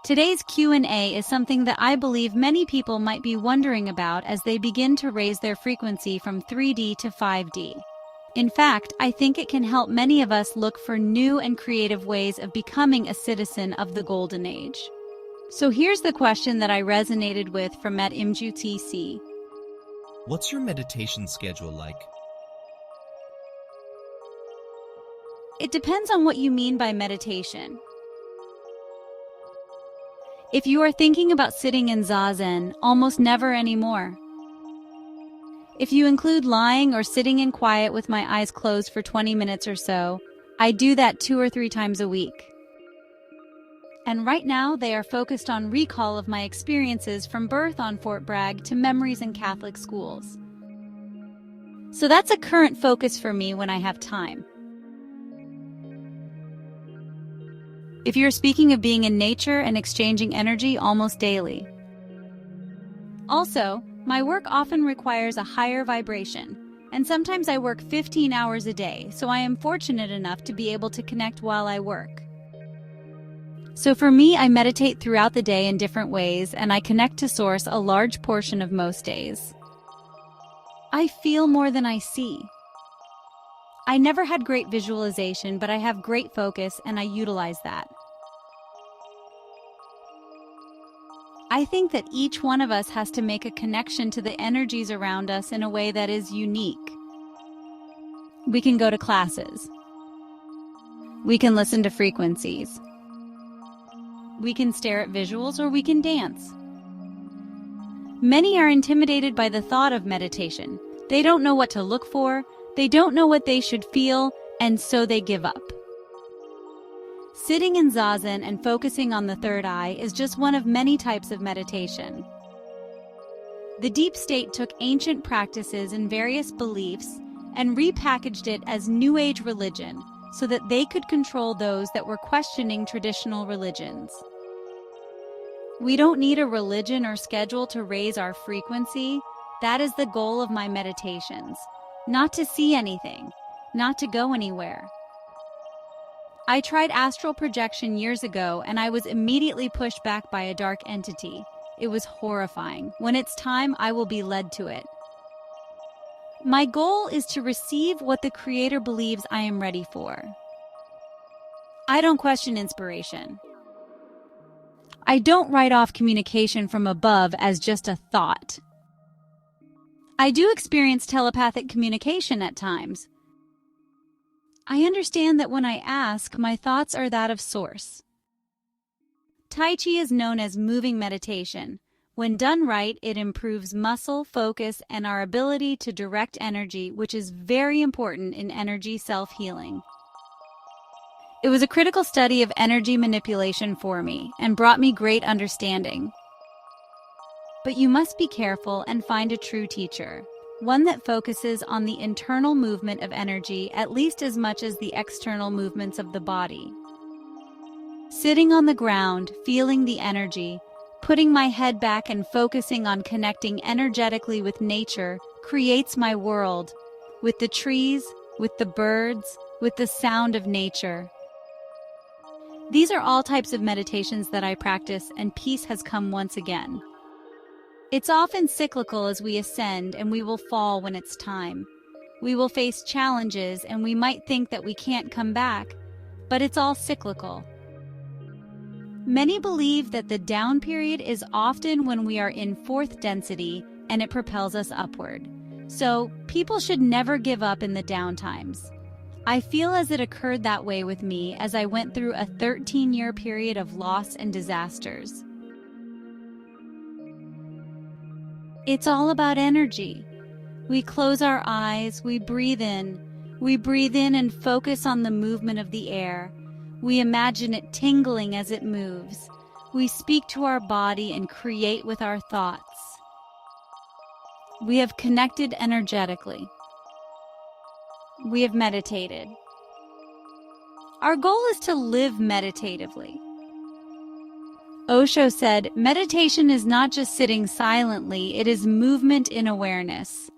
Today's Q&A is something that I believe many people might be wondering about as they begin to raise their frequency from 3D to 5D. In fact, I think it can help many of us look for new and creative ways of becoming a citizen of the golden age. So here's the question that I resonated with from @imjutc. What's your meditation schedule like? It depends on what you mean by meditation. If you are thinking about sitting in zazen, almost never anymore. If you include lying or sitting in quiet with my eyes closed for 20 minutes or so, I do that 2 or 3 times a week. And right now, they are focused on recall of my experiences from birth on Fort Bragg to memories in Catholic schools. So that's a current focus for me when I have time. If you're speaking of being in nature and exchanging energy almost daily. Also, my work often requires a higher vibration, and sometimes I work 15 hours a day, so I am fortunate enough to be able to connect while I work. So for me, I meditate throughout the day in different ways, and I connect to Source a large portion of most days. I feel more than I see. I never had great visualization, but I have great focus, and I utilize that. I think that each one of us has to make a connection to the energies around us in a way that is unique. We can go to classes. We can listen to frequencies. We can stare at visuals, or we can dance. Many are intimidated by the thought of meditation. They don't know what to look for, they don't know what they should feel, and so they give up. Sitting in zazen and focusing on the third eye is just one of many types of meditation. The deep state took ancient practices and various beliefs and repackaged it as New Age religion so that they could control those that were questioning traditional religions. We don't need a religion or schedule to raise our frequency. That is the goal of my meditations. Not to see anything, not to go anywhere. I tried astral projection years ago, and I was immediately pushed back by a dark entity. It was horrifying. When it's time, I will be led to it. My goal is to receive what the Creator believes I am ready for. I don't question inspiration. I don't write off communication from above as just a thought. I do experience telepathic communication at times. I understand that when I ask, my thoughts are that of Source. Tai Chi is known as moving meditation. When done right, it improves muscle, focus, and our ability to direct energy, which is very important in energy self-healing. It was a critical study of energy manipulation for me and brought me great understanding. But you must be careful and find a true teacher. One that focuses on the internal movement of energy at least as much as the external movements of the body. Sitting on the ground, feeling the energy, putting my head back and focusing on connecting energetically with nature creates my world, with the trees, with the birds, with the sound of nature. These are all types of meditations that I practice, and peace has come once again. It's often cyclical as we ascend, and we will fall when it's time. We will face challenges, and we might think that we can't come back, but it's all cyclical. Many believe that the down period is often when we are in fourth density, and it propels us upward. So, people should never give up in the down times. I feel as it occurred that way with me as I went through a 13-year period of loss and disasters. It's all about energy. We close our eyes, we breathe in. We breathe in and focus on the movement of the air. We imagine it tingling as it moves. We speak to our body and create with our thoughts. We have connected energetically. We have meditated. Our goal is to live meditatively. Osho said, meditation is not just sitting silently, it is movement in awareness.